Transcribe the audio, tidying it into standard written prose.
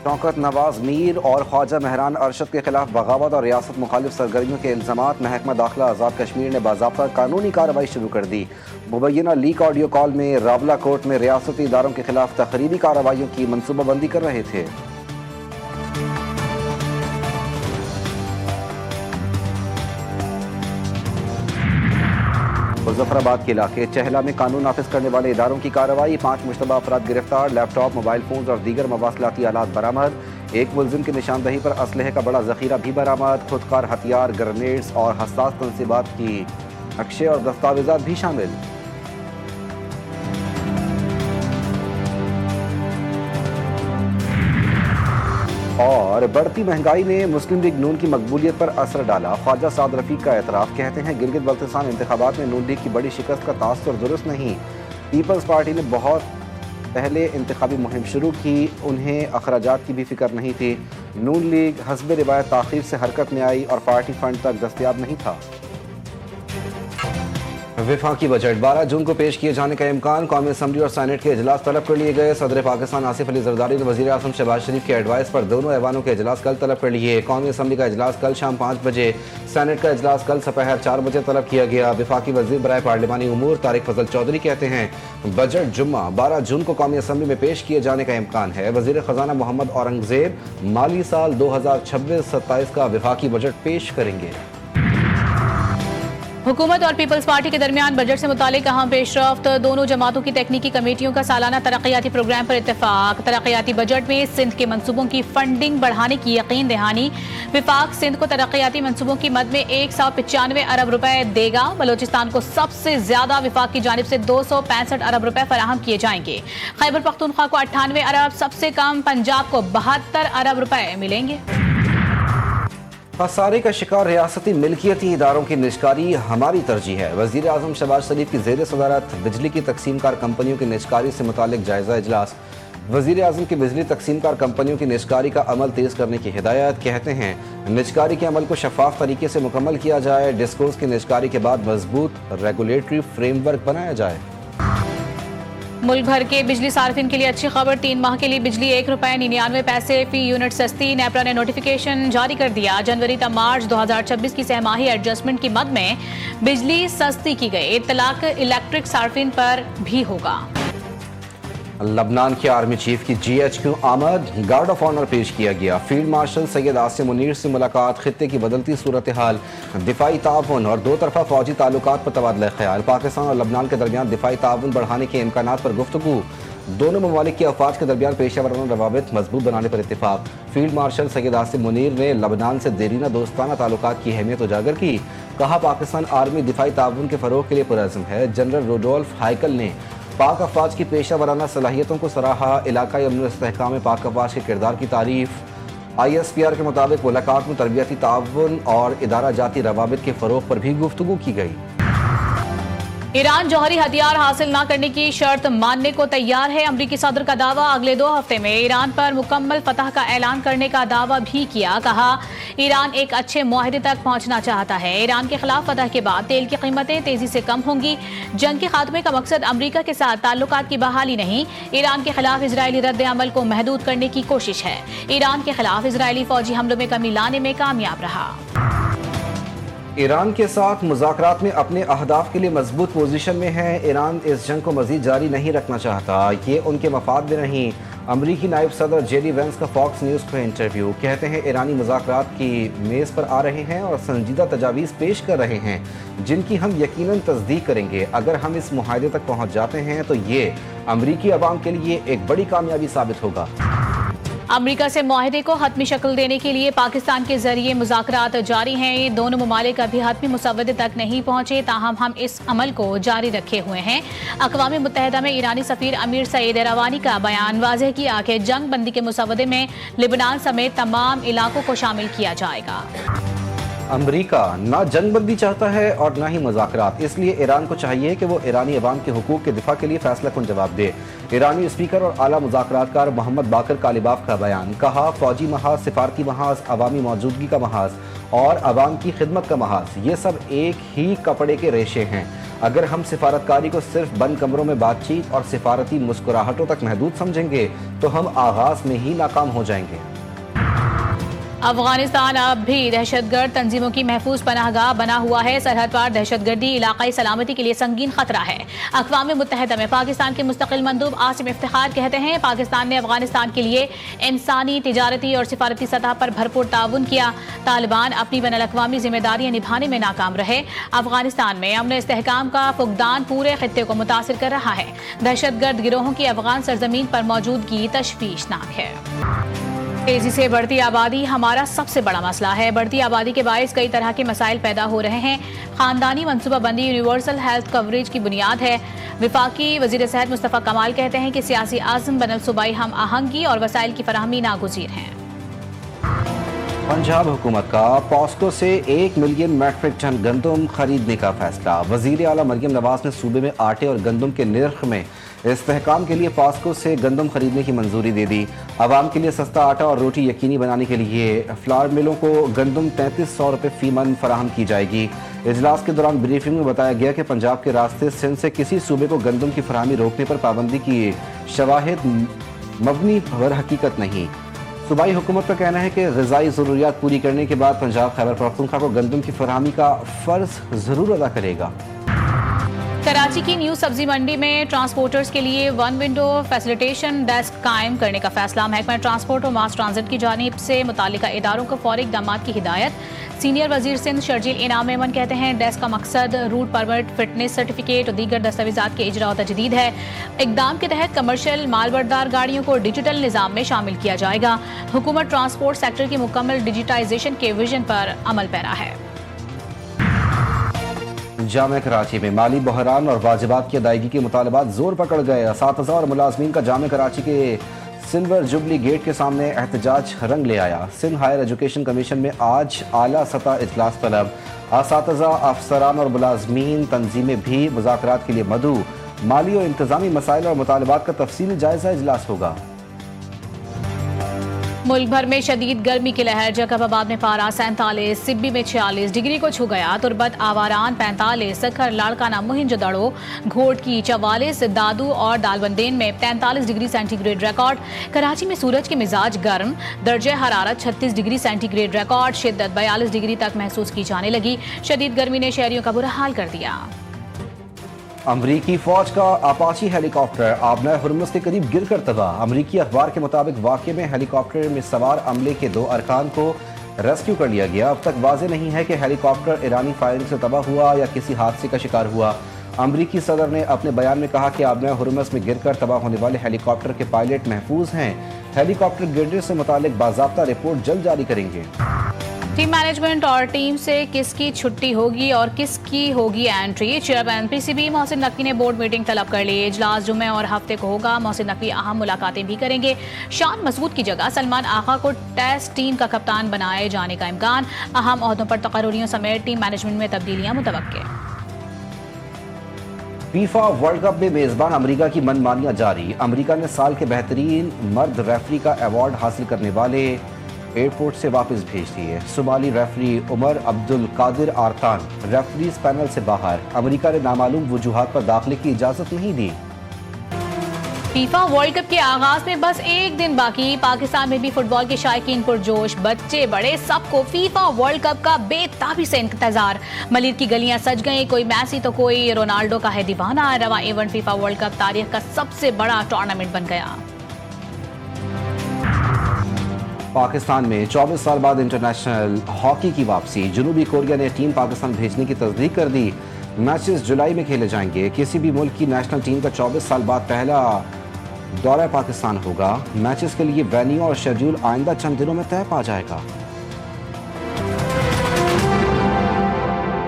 शौकत नवाज मीर और ख्वाजा महरान अरशद के खिलाफ बगावत और रियासत मुखालिफ सरगर्मियों के इल्ज़ामात। महकमा दाखिला आज़ाद कश्मीर ने बाज़ाब्ता कानूनी कार्रवाई शुरू कर दी। मुबैना लीक ऑडियो कॉल में रावला कोर्ट में रियासती इदारों के खिलाफ तखरीबी कार्रवाइयों की मनसूबाबंदी कर रहे थे। मुजफ्फराबाद के इलाके चहला में कानून नाफिज करने वाले इदारों की कार्रवाई। 5 मुश्तबा अफराद गिरफ्तार। लैपटॉप, मोबाइल फोन और दीगर मवासलाती आलात बरामद। एक मुलजिम की निशानदही पर असलहे का बड़ा जखीरा भी बरामद। खुदकार हथियार, ग्रेनेड्स और हसास तनसीबात की नक्शे और दस्तावेजात भी शामिल। और बढ़ती महंगाई ने मुस्लिम लीग नून की मकबूलियत पर असर डाला। ख्वाजा साद रफीक का एतराफ़। कहते हैं गिलगित बल्तिस्तान इंतखाबात में नून लीग की बड़ी शिकस्त का तासुर दुरुस्त नहीं। पीपल्स पार्टी ने बहुत पहले इंतखाबी मुहिम शुरू की, उन्हें अखराजात की भी फिक्र नहीं थी। नून लीग हस्ब रिवायत ताख़ीर से हरकत में आई और पार्टी फंड तक दस्तयाब नहीं था। वफाकी बजट 12 जून को पेश किए जाने का इम्कान। कौमी असम्बली और सीनेट के इजलास तलब कर लिए गए। सदर पाकिस्तान आसिफ अली जरदारी ने वज़ीर आज़म शहबाज शरीफ के एडवाइस पर दोनों ऐवानों के इजलास कल तलब कर लिए। कौमी असम्बली का इजलास कल शाम 5 बजे, सीनेट का इजलास कल दोपहर 4 बजे तलब किया गया। वफाकी वज़ीर बराए पार्लिमानी उमूर तारिक फजल चौधरी कहते हैं बजट जुम्मा 12 जून को कौमी असम्बली में पेश किए जाने का इम्कान है। वज़ीर ख़जाना मोहम्मद औरंगज़ेब माली साल 2026-27 का वफाकी बजट पेश करेंगे। हुकूमत और पीपल्स पार्टी के दरमियान बजट से मुतालिक अहम पेशरफ्त। दोनों जमातों की तकनीकी कमेटियों का सालाना तरक्याती प्रोग्राम पर इत्तेफाक। तरक्याती बजट में सिंध के मनसूबों की फंडिंग बढ़ाने की यकीन दहानी। विफाक सिंध को तरक्याती मनसूबों की मद में 195 अरब रुपए देगा। बलोचिस्तान को सबसे ज्यादा विफाक की जानिब से 265 अरब रुपए फराहम किए जाएंगे। खैबर पख्तूनख्वा को 98 अरब, सबसे कम पंजाब को 72 अरब रुपए मिलेंगे। खसारे का शिकार रियासती मिल्कियती इदारों की निजकारी हमारी तरजीह है। वज़ीर आज़म शहबाज शरीफ की ज़ेर सदारत बिजली की तकसीमकार कंपनियों की निजकारी से मुतालिक जायज़ा इजलास। वज़ीर आज़म की बिजली तकसीमकार कंपनियों की निजकारी का अमल तेज़ करने की हिदायत। कहते हैं निजकारी के अमल को शफाफ तरीके से मुकम्मल किया जाए। डिस्कोर्स की निजकारी के बाद मजबूत रेगुलेटरी फ्रेमवर्क बनाया जाए। मुल्क भर के बिजली सार्फिन के लिए अच्छी खबर। 3 माह के लिए बिजली ₹1.99 फी यूनिट सस्ती। नेपरा ने नोटिफिकेशन जारी कर दिया। जनवरी तक मार्च 2026 की सहमाही एडजस्टमेंट की मद में बिजली सस्ती की गई। इत्तलाक इलेक्ट्रिक सार्फिन पर भी होगा। लबनान के आर्मी चीफ की GHQ आमद। गार्ड ऑफ ऑनर पेश किया गया। फील्ड मार्शल सैयद आसिम मुनीर से मुलाकात। खित्ते की बदलती सूरत हाल, दिफाई ताउन और दो तरफा फौजी ताल्लुकात पर तबादला ख्याल। पाकिस्तान और लबनान के दरमियान दिफाई ताउन बढ़ाने के इम्कानात पर गुफ्तगू। दोनों ममालिक के अफवाज के दरमियान पेशेवराना रवाबित मजबूत बनाने पर इत्तेफाक। फील्ड मार्शल सैयद आसिम मुनीर ने लबनान से देरीना दोस्ताना ताल्लुकात की अहमियत उजागर की। कहा पाकिस्तान आर्मी दिफाई ताउन के फरोग के लिए पुरअज़्म है। जनरल रोडोल्फ हाइकल ने पाक अफवाज की पेशा वराना सलाहियतों को सराहा। इलाकाई अमन इस्तेहकाम में पाक अफवाज के किरदार की तारीफ। ISPR के मुताबिक मुलाकात में तरबियती ताउन और इदारा जाती रवाबित के फरोग पर भी गुफ्तगू की गई। ईरान जौहरी हथियार हासिल न करने की शर्त मानने को तैयार है। अमरीकी सदर का दावा। अगले 2 हफ्ते में ईरान पर मुकम्मल फतह का ऐलान करने का दावा भी किया। कहा ईरान एक अच्छे मुआहदे तक पहुंचना चाहता है। ईरान के खिलाफ फतह के बाद तेल की कीमतें तेजी से कम होंगी। जंग के खात्मे का मकसद अमरीका के साथ ताल्लुकात की बहाली नहीं, ईरान के खिलाफ इजरायली रद्द अमल को महदूद करने की कोशिश है। ईरान के खिलाफ इजरायली फौजी हमलों में कमी लाने में कामयाब रहा। ईरान के साथ मुज़ाकरात में अपने अहदाफ के लिए मजबूत पोजीशन में है। ईरान इस जंग को मजीद जारी नहीं रखना चाहता, ये उनके मफाद में नहीं। अमरीकी नायब सदर JD वेंस का फॉक्स न्यूज़ को इंटरव्यू। कहते हैं ईरानी मुज़ाकरात की मेज़ पर आ रहे हैं और संजीदा तजावीज़ पेश कर रहे हैं जिनकी हम यकीनन तस्दीक करेंगे। अगर हम इस मुआहदे तक पहुँच जाते हैं तो ये अमरीकी अवाम के लिए एक बड़ी कामयाबी साबित होगा। अमरीका से मुआहदे को हतमी शक्ल देने के लिए पाकिस्तान के जरिए मुज़ाकरात जारी हैं। दोनों ममालिक अभी हतमी मुसव्वदे तक नहीं पहुंचे, ताहम हम इस अमल को जारी रखे हुए हैं। अक़वाम मुत्तहिदा में ईरानी सफ़ीर अमीर सईद रवानी का बयान वाज़ेह किया कि जंग बंदी के मुसव्वदे में लिबनान समेत तमाम इलाकों को शामिल किया जाएगा। अमरीका ना जंग बंदी चाहता है और ना ही मुज़ाकरात, इसलिए ईरान को चाहिए कि वो ईरानी अवाम के हुकूक के दिफा के लिए फैसला कुन जवाब दे। ईरानी स्पीकर और आला मुज़ाकरातकार मोहम्मद बाकर कालिबाफ का बयान। कहा फौजी महाज, सिफारती महाज, अवामी मौजूदगी का महाज और अवाम की खिदमत का महाज, ये सब एक ही कपड़े के रेशे हैं। اگر ہم سفارتکاری کو صرف بند کمروں میں بات چیت اور سفارتی مسکراہٹوں تک محدود سمجھیں گے تو ہم آغاز میں ہی ناکام ہو جائیں گے۔ افغانستان اب بھی دہشت گرد تنظیموں کی محفوظ پناہ گاہ بنا ہوا ہے۔ سرحد پار دہشت گردی علاقائی سلامتی کے لیے سنگین خطرہ ہے۔ اقوام متحدہ میں پاکستان کے مستقل مندوب عاصم افتخار کہتے ہیں پاکستان نے افغانستان کے لیے انسانی، تجارتی اور سفارتی سطح پر بھرپور تعاون کیا۔ طالبان اپنی بین الاقوامی ذمہ داریاں نبھانے میں ناکام رہے۔ افغانستان میں امن و استحکام کا فقدان پورے خطے کو متاثر کر رہا ہے۔ دہشت گرد گروہوں کی افغان سرزمین پر موجودگی تشویشناک ہے۔ تیزی سے بڑھتی آبادی ہمارا سب سے بڑا مسئلہ ہے۔ بڑھتی آبادی کے باعث کئی طرح کے مسائل پیدا ہو رہے ہیں۔ خاندانی منصوبہ بندی یونیورسل ہیلتھ کوریج کی بنیاد ہے۔ وفاقی وزیر صحت مصطفیٰ کمال کہتے ہیں کہ سیاسی عزم، بین الصوبائی ہم آہنگی اور وسائل کی فراہمی ناگزیر ہیں۔ پنجاب حکومت کا پاسکو سے 1 ملین میٹرک ٹن گندم خریدنے کا فیصلہ۔ وزیر اعلیٰ مریم نواز نے صوبے میں آٹے اور گندم کے نرخ میں استحکام کے لیے پاسکو سے گندم خریدنے کی منظوری دے دی۔ عوام کے لیے سستا آٹا اور روٹی یقینی بنانے کے لیے فلاور ملوں کو گندم 3300 روپے فی من فراہم کی جائے گی۔ اجلاس کے دوران بریفنگ میں بتایا گیا کہ پنجاب کے راستے سندھ سے کسی صوبے کو گندم کی فراہمی روکنے پر پابندی کی شواہد مبنی پر حقیقت نہیں۔ صوبائی حکومت کا کہنا ہے کہ غذائی ضروریات پوری کرنے کے بعد پنجاب خیبر پختونخوا کو گندم کی فراہمی کا فرض ضرور ادا کرے گا۔ کراچی کی نیو سبزی منڈی میں ٹرانسپورٹرز کے لیے 1 ونڈو فیسیلیٹیشن ڈیسک قائم کرنے کا فیصلہ۔ محکمہ ٹرانسپورٹ اور ماس ٹرانزٹ کی جانب سے متعلقہ اداروں کو فوری اقدامات کی ہدایت۔ سینئر وزیر سندھ شرجیل انعام ایمن کہتے ہیں ڈیسک کا مقصد روٹ پرمٹ، فٹنس سرٹیفکیٹ اور دیگر دستاویزات کے اجراء و تجدید ہے۔ اقدام کے تحت کمرشل مال بردار گاڑیوں کو ڈیجیٹل نظام میں شامل کیا جائے گا۔ حکومت ٹرانسپورٹ سیکٹر کی مکمل ڈیجیٹائزیشن کے ویژن پر عمل پیرا ہے۔ جامعہ کراچی میں مالی بحران اور واجبات کی ادائیگی کے مطالبات زور پکڑ گئے۔ اساتذہ اور ملازمین کا جامعہ کراچی کے سلور جوبلی گیٹ کے سامنے احتجاج رنگ لے آیا۔ سندھ ہائر ایجوکیشن کمیشن میں آج اعلیٰ سطح اجلاس طلب۔ اساتذہ، افسران اور ملازمین تنظیمیں بھی مذاکرات کے لیے مدعو۔ مالی اور انتظامی مسائل اور مطالبات کا تفصیلی جائزہ اجلاس ہوگا۔ ملک بھر میں شدید گرمی کی لہر۔ جیکب آباد میں پارہ 47، سبی میں 46 ڈگری کو چھو گیا۔ تربت آواران 45، سکھر لاڑکانہ موہنجو دڑو گھوٹ کی 44، دادو اور دالبندین میں 43 ڈگری سینٹی گریڈ ریکارڈ۔ کراچی میں سورج کے مزاج گرم، درجہ حرارت 36 ڈگری سینٹی گریڈ ریکارڈ۔ شدت 42 ڈگری تک محسوس کی جانے لگی۔ شدید گرمی نے شہریوں کا برا حال کر دیا۔ امریکی فوج کا اپاچی ہیلی کاپٹر آبنائے ہرمز کے قریب گر کر تباہ۔ امریکی اخبار کے مطابق واقعے میں ہیلی کاپٹر میں سوار عملے کے 2 ارکان کو ریسکیو کر لیا گیا۔ اب تک واضح نہیں ہے کہ ہیلی کاپٹر ایرانی فائرنگ سے تباہ ہوا یا کسی حادثے کا شکار ہوا۔ امریکی صدر نے اپنے بیان میں کہا کہ آبنائے ہرمز میں گر کر تباہ ہونے والے ہیلی کاپٹر کے پائلٹ محفوظ ہیں۔ ہیلی کاپٹر گرنے سے متعلق باضابطہ رپورٹ جلد جاری کریں گے۔ ٹیم مینجمنٹ اور ٹیم سے کس کی چھٹی ہوگی اور کس کی ہوگی entry? Chairman P C B Mohsin Naqvi نے بورڈ میٹنگ طلب کر لی۔ اجلاس جمعے اور ہفتے کو ہوگا۔ محسن نقوی اہم ملاقاتیں بھی کریں گے۔ شان مسعود کی جگہ سلمان آغا کو ٹیسٹ ٹیم کا کپتان بنائے جانے کا امکان۔ اہم عہدوں پر تقرریوں سمیت ٹیم مینجمنٹ میں تبدیلیاں متوقع۔ فیفا ورلڈ کپ میں میزبان امریکہ کی من مانیاں جاری۔ امریکہ نے سال کے بہترین مرد ریفری کا ایوارڈ حاصل کرنے والے ایئرپورٹ سے واپس بھیج دیے۔ صومالی ریفری عمر عبدالقادر آرتان ریفریز پینل سے باہر۔ امریکہ نے نامعلوم وجوہات پر داخلے کی اجازت نہیں دی۔ فیفا ورلڈ کپ کے آغاز میں بس 1 دن باقی۔ پاکستان میں بھی فٹ بال کے شائقین پرجوش، بچے بڑے سب کو فیفا ورلڈ کپ کا بے تابی سے انتظار۔ ملیر کی گلیاں سج گئیں، کوئی میسی تو کوئی رونالڈو کا ہے دیوانہ۔ رواں ایونٹ فیفا ورلڈ کپ تاریخ کا سب سے بڑا ٹورنامنٹ بن گیا۔ پاکستان میں 24 سال بعد انٹرنیشنل ہاکی کی واپسی۔ جنوبی کوریا نے ٹیم پاکستان بھیجنے کی تصدیق کر دی۔ میچز جولائی میں کھیلے جائیں گے۔ کسی بھی ملک کی نیشنل ٹیم کا 24 سال بعد پہلا دورہ پاکستان ہوگا۔ میچز کے لیے وینیو اور شیڈول آئندہ چند دنوں میں طے پا جائے گا۔